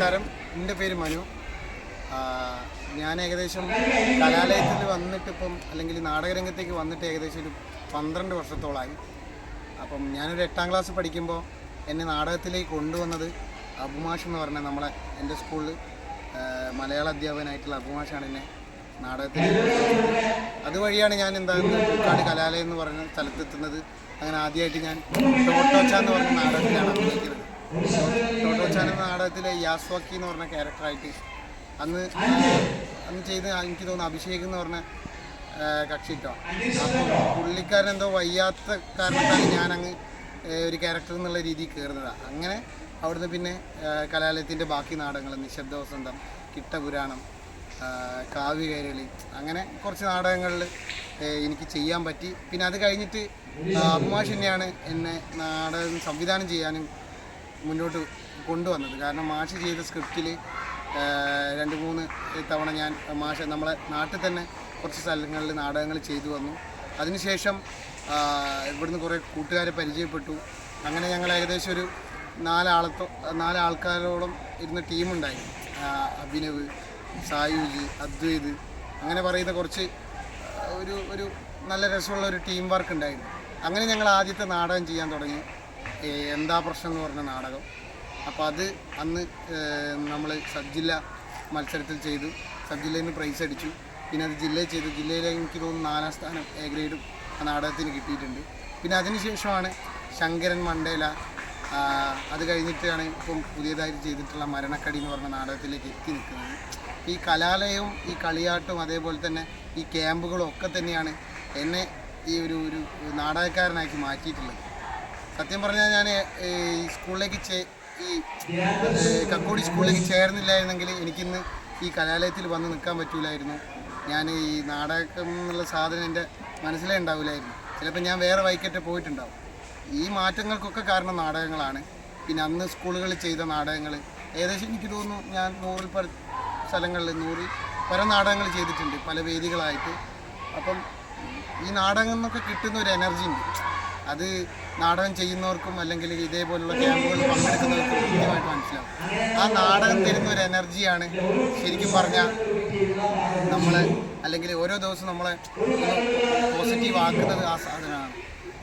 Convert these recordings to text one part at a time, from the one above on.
നമസ്കാരം, എൻ്റെ പേര് മനു. ഞാൻ ഏകദേശം കലാലയത്തിൽ വന്നിട്ടിപ്പം അല്ലെങ്കിൽ നാടകരംഗത്തേക്ക് വന്നിട്ട് ഏകദേശം ഒരു 12 വർഷത്തോളമായി. അപ്പം ഞാനൊരു 8ാം ക്ലാസ് പഠിക്കുമ്പോൾ എന്നെ നാടകത്തിലേക്ക് കൊണ്ടുവന്നത് അബുമാഷ് എന്ന് പറഞ്ഞ എൻ്റെ സ്കൂളിൽ മലയാള അധ്യാപകനായിട്ടുള്ള അബുമാഷാണ് എന്നെ നാടകത്തിൽ. അതുവഴിയാണ് ഞാൻ പൂക്കാട് കലാലയം എന്ന് പറഞ്ഞ സ്ഥലത്തെത്തുന്നത്. അങ്ങനെ ആദ്യമായിട്ട് ഞാൻ ടോട്ടോച്ച എന്ന് പറഞ്ഞ നാടകത്തിലാണ് അഭിനയിക്കുന്നത്. ടോട്ടോച്ച എന്ന നാടകത്തിലെ യാസ്വാക്കി എന്ന് പറഞ്ഞ ക്യാരക്ടറായിട്ട് അന്ന് ചെയ്ത് എനിക്ക് തോന്നുന്നു അഭിഷേക് എന്ന് പറഞ്ഞ കക്ഷിട്ടോ. അപ്പോൾ പുള്ളിക്കാരൻ എന്തോ വയ്യാത്ത കാരണത്താണ് ഞാനങ്ങ് ഒരു ക്യാരക്ടർ എന്നുള്ള രീതിയിൽ കയറുന്നതാണ്. അങ്ങനെ അവിടുന്ന് പിന്നെ കലാലയത്തിൻ്റെ ബാക്കി നാടകങ്ങൾ നിശബ്ദ വസന്തം, കിട്ടപുരാണം, കാവ്യകൈരളി, അങ്ങനെ കുറച്ച് നാടകങ്ങളിൽ എനിക്ക് ചെയ്യാൻ പറ്റി. പിന്നെ അത് കഴിഞ്ഞിട്ട് അബുമാഷ് തന്നെയാണ് എന്നെ നാടകം സംവിധാനം ചെയ്യാനും മുന്നോട്ട് കൊണ്ടുവന്നത്. കാരണം മാഷ് ചെയ്ത സ്ക്രിപ്റ്റിൽ 2-3 തവണ ഞാൻ നമ്മളെ നാട്ടിൽ തന്നെ കുറച്ച് സ്ഥലങ്ങളിൽ നാടകങ്ങൾ ചെയ്തു വന്നു. അതിനുശേഷം ഇവിടുന്ന് കുറേ കൂട്ടുകാരെ പരിചയപ്പെട്ടു. അങ്ങനെ ഞങ്ങൾ ഏകദേശം ഒരു 4 ആൾക്കാരോളം ഇരുന്ന ടീമുണ്ടായിരുന്നു. അഭിനവ്, സായുജ്, അദ്വൈത്, അങ്ങനെ പറയുന്ന കുറച്ച് ഒരു നല്ല രസമുള്ള ഒരു ടീം വർക്ക് ഉണ്ടായിരുന്നു. അങ്ങനെ ഞങ്ങൾ ആദ്യത്തെ നാടകം ചെയ്യാൻ തുടങ്ങി, എന്താ പ്രശ്നം എന്ന് പറഞ്ഞ നാടകം. അപ്പോൾ അത് അന്ന് നമ്മൾ സബ് ജില്ല മത്സരത്തിൽ ചെയ്തു. സബ് ജില്ലയിൽ നിന്ന് പ്രൈസ് അടിച്ചു. പിന്നെ അത് ജില്ലയിൽ ചെയ്തു. ജില്ലയിൽ എനിക്ക് തോന്നുന്നു 4ാം സ്ഥാനം എ ഗ്രേഡും ആ നാടകത്തിന് കിട്ടിയിട്ടുണ്ട്. പിന്നെ അതിനുശേഷമാണ് ശങ്കരൻ മണ്ടേല, അത് കഴിഞ്ഞിട്ടാണ് ഇപ്പം പുതിയതായിട്ട് ചെയ്തിട്ടുള്ള മരണക്കടി എന്ന് പറഞ്ഞ നാടകത്തിലേക്ക് എത്തി നിൽക്കുന്നത്. ഈ കലാലയവും ഈ കളിയാട്ടും അതേപോലെ തന്നെ ഈ ക്യാമ്പുകളും ഒക്കെ തന്നെയാണ് എന്നെ ഈ ഒരു നാടകക്കാരനാക്കി മാറ്റിയിട്ടുള്ളത്. സത്യം പറഞ്ഞാൽ ഞാൻ ഈ സ്കൂളിലേക്ക് കക്കോടി സ്കൂളിലേക്ക് ചേർന്നില്ലായിരുന്നെങ്കിൽ എനിക്കിന്ന് ഈ കലാലയത്തിൽ വന്ന് നിൽക്കാൻ പറ്റൂലായിരുന്നു. ഞാൻ ഈ നാടകം എന്നുള്ള സാധനം എൻ്റെ മനസ്സിലേ ഉണ്ടാവില്ലായിരുന്നു. ചിലപ്പോൾ ഞാൻ വേറെ വൈക്കറ്റ് പോയിട്ടുണ്ടാവും. ഈ മാറ്റങ്ങൾക്കൊക്കെ കാരണം നാടകങ്ങളാണ്. പിന്നെ അന്ന് സ്കൂളുകളിൽ ചെയ്ത നാടകങ്ങൾ ഏകദേശം എനിക്ക് തോന്നുന്നു ഞാൻ 100 സ്ഥലങ്ങളിൽ 100 പല നാടകങ്ങൾ ചെയ്തിട്ടുണ്ട്, പല വേദികളായിട്ട്. അപ്പം ഈ നാടകം എന്നൊക്കെ കിട്ടുന്ന ഒരു എനർജി ഉണ്ട്. അത് നാടകം ചെയ്യുന്നവർക്കും അല്ലെങ്കിൽ ഇതേപോലുള്ള ക്യാമ്പുകളിൽ പങ്കെടുക്കുന്നവർക്കും കൃത്യമായിട്ട് മനസ്സിലാവും. ആ നാടകം തരുന്ന ഒരു എനർജിയാണ് ശരിക്കും പറഞ്ഞാൽ അല്ലെങ്കിൽ ഓരോ ദിവസവും നമ്മളെ പോസിറ്റീവ് ആക്കുന്നത് ആ സാധനമാണ്.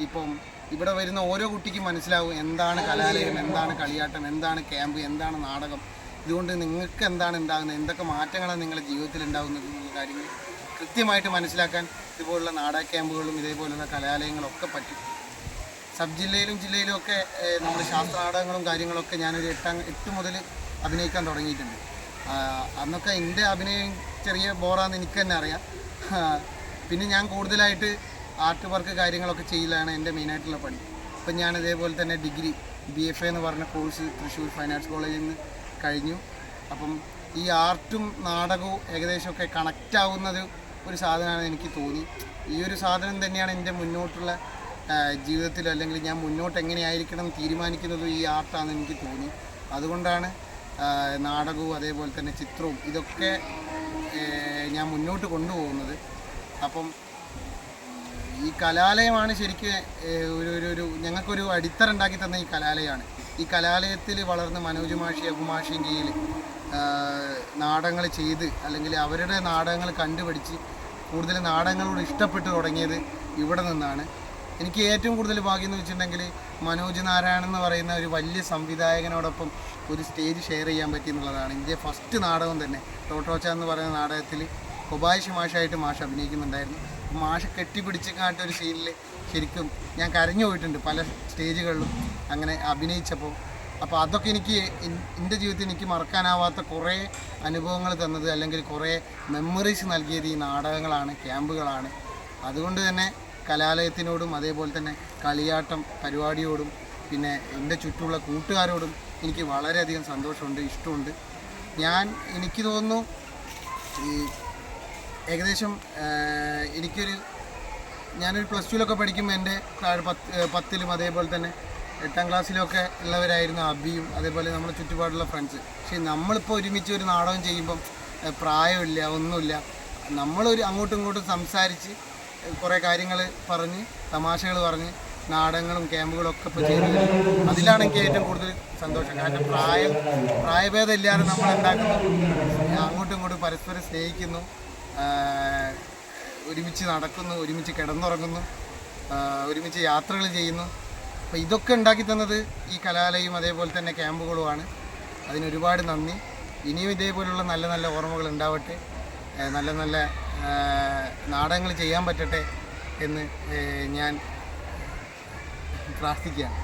ഇപ്പം ഇവിടെ വരുന്ന ഓരോ കുട്ടിക്കും മനസ്സിലാവും എന്താണ് കലാലയം, എന്താണ് കളിയാട്ടം, എന്താണ് ക്യാമ്പ്, എന്താണ് നാടകം. ഇതുകൊണ്ട് നിങ്ങൾക്ക് എന്താണ് ഉണ്ടാകുന്നത്, എന്തൊക്കെ മാറ്റങ്ങളാണ് നിങ്ങളുടെ ജീവിതത്തിൽ ഉണ്ടാകുന്നത് എന്നുള്ള കാര്യങ്ങൾ കൃത്യമായിട്ട് മനസ്സിലാക്കാൻ ഇതുപോലുള്ള നാടക ക്യാമ്പുകളും ഇതേപോലുള്ള കലാലയങ്ങളൊക്കെ പറ്റും. സബ് ജില്ലയിലും ജില്ലയിലും ഒക്കെ നമ്മൾ ശാസ്ത്ര നാടകങ്ങളും കാര്യങ്ങളൊക്കെ ഞാനൊരു 8 മുതൽ അഭിനയിക്കാൻ തുടങ്ങിയിട്ടുണ്ട്. അന്നൊക്കെ എൻ്റെ അഭിനയം ചെറിയ ബോറാന്ന് എനിക്ക് തന്നെ അറിയാം. പിന്നെ ഞാൻ കൂടുതലായിട്ട് ആർട്ട് വർക്ക് കാര്യങ്ങളൊക്കെ ചെയ്യലാണ് എൻ്റെ മെയിനായിട്ടുള്ള പണി. ഇപ്പം ഞാൻ ഇതേപോലെ തന്നെ ഡിഗ്രി BFA എന്ന് പറഞ്ഞ കോഴ്സ് തൃശ്ശൂർ ഫൈൻ ആർട്സ് കോളേജിൽ നിന്ന് കഴിഞ്ഞു. അപ്പം ഈ ആർട്ടും നാടകവും ഏകദേശമൊക്കെ കണക്റ്റ് ആവുന്നത് ഒരു സാധനമാണ് എനിക്ക് തോന്നി. ഈ ഒരു സാധനം തന്നെയാണ് എൻ്റെ മുന്നോട്ടുള്ള ജീവിതത്തിൽ അല്ലെങ്കിൽ ഞാൻ മുന്നോട്ട് എങ്ങനെയായിരിക്കണം തീരുമാനിക്കുന്നത് ഈ ആർട്ടാണെന്ന് എനിക്ക് തോന്നി. അതുകൊണ്ടാണ് നാടകവും അതേപോലെ തന്നെ ചിത്രവും ഇതൊക്കെ ഞാൻ മുന്നോട്ട് കൊണ്ടുപോകുന്നത്. അപ്പം ഈ കലാലയമാണ് ശരിക്കും ഞങ്ങൾക്കൊരു അടിത്തറ ഉണ്ടാക്കി തന്ന ഈ കലാലയമാണ്. ഈ കലാലയത്തിൽ വളർന്ന് മനോജ് മാഷി അബുമാഷിയും കീഴിൽ നാടകങ്ങൾ ചെയ്ത് അല്ലെങ്കിൽ അവരുടെ നാടകങ്ങൾ കണ്ടുപഠിച്ച് കൂടുതൽ നാടകങ്ങളോട് ഇഷ്ടപ്പെട്ടു തുടങ്ങിയത് ഇവിടെ നിന്നാണ്. എനിക്ക് ഏറ്റവും കൂടുതൽ ഭാഗ്യം എന്ന് വെച്ചിട്ടുണ്ടെങ്കിൽ മനോജ് നാരായണൻ എന്ന് പറയുന്ന ഒരു വലിയ സംവിധായകനോടൊപ്പം ഒരു സ്റ്റേജ് ഷെയർ ചെയ്യാൻ പറ്റി എന്നുള്ളതാണ്. എൻ്റെ ഫസ്റ്റ് നാടകം തന്നെ ടോട്ടോച്ച എന്ന് പറയുന്ന നാടകത്തിൽ കൊബായിഷ് മാഷായിട്ട് മാഷ് അഭിനയിക്കുന്നുണ്ടായിരുന്നു. മാഷ് കെട്ടിപ്പിടിച്ചങ്ങാട്ട് ഒരു സീനിൽ ശരിക്കും ഞാൻ കരഞ്ഞു പോയിട്ടുണ്ട് പല സ്റ്റേജുകളിലും അങ്ങനെ അഭിനയിച്ചപ്പോൾ. അപ്പോൾ അതൊക്കെ എൻ്റെ ജീവിതത്തിൽ എനിക്ക് മറക്കാനാവാത്ത കുറേ അനുഭവങ്ങൾ തന്നത് അല്ലെങ്കിൽ കുറേ മെമ്മറീസ് നൽകിയത് ഈ നാടകങ്ങളാണ്, ക്യാമ്പുകളാണ്. അതുകൊണ്ട് തന്നെ കലാലയത്തിനോടും അതേപോലെ തന്നെ കളിയാട്ടം പരിപാടിയോടും പിന്നെ എൻ്റെ ചുറ്റുമുള്ള കൂട്ടുകാരോടും എനിക്ക് വളരെയധികം സന്തോഷമുണ്ട്, ഇഷ്ടമുണ്ട്. എനിക്ക് തോന്നുന്നു ഈ ഏകദേശം ഞാനൊരു +2 പഠിക്കുമ്പോൾ എൻ്റെ 10ലും അതേപോലെ തന്നെ 8ാം ക്ലാസ്സിലൊക്കെ ഉള്ളവരായിരുന്നു അബിയും അതേപോലെ നമ്മുടെ ചുറ്റുപാടുള്ള ഫ്രണ്ട്സ്. പക്ഷേ നമ്മളിപ്പോൾ ഒരുമിച്ച് ഒരു നാടകം ചെയ്യുമ്പം പ്രായമില്ല, ഒന്നുമില്ല. അങ്ങോട്ടും ഇങ്ങോട്ടും സംസാരിച്ച് കുറേ കാര്യങ്ങൾ പറഞ്ഞ് തമാശകൾ പറഞ്ഞ് നാടകങ്ങളും ക്യാമ്പുകളും ഒക്കെ ഇപ്പോൾ ചെയ്തു വരുന്നത്. അതിലാണ് എനിക്ക് ഏറ്റവും കൂടുതൽ സന്തോഷം. കാരണം പ്രായഭേദം ഇല്ലാതെ നമ്മൾ എന്താക്കുന്നു, അങ്ങോട്ടും ഇങ്ങോട്ടും പരസ്പരം സ്നേഹിക്കുന്നു, ഒരുമിച്ച് നടക്കുന്നു, ഒരുമിച്ച് കിടന്നുറങ്ങുന്നു, ഒരുമിച്ച് യാത്രകൾ ചെയ്യുന്നു. അപ്പോൾ ഇതൊക്കെ ഉണ്ടാക്കി തന്നത് ഈ കലാലയം അതേപോലെ തന്നെ ക്യാമ്പുകളുമാണ്. അതിനൊരുപാട് നന്ദി. ഇനിയും ഇതേപോലുള്ള നല്ല നല്ല ഓർമ്മകൾ ഉണ്ടാവട്ടെ, നല്ല നല്ല നാടകങ്ങൾ ചെയ്യാൻ പറ്റട്ടെ എന്ന് ഞാൻ പ്രാർത്ഥിക്കുകയാണ്.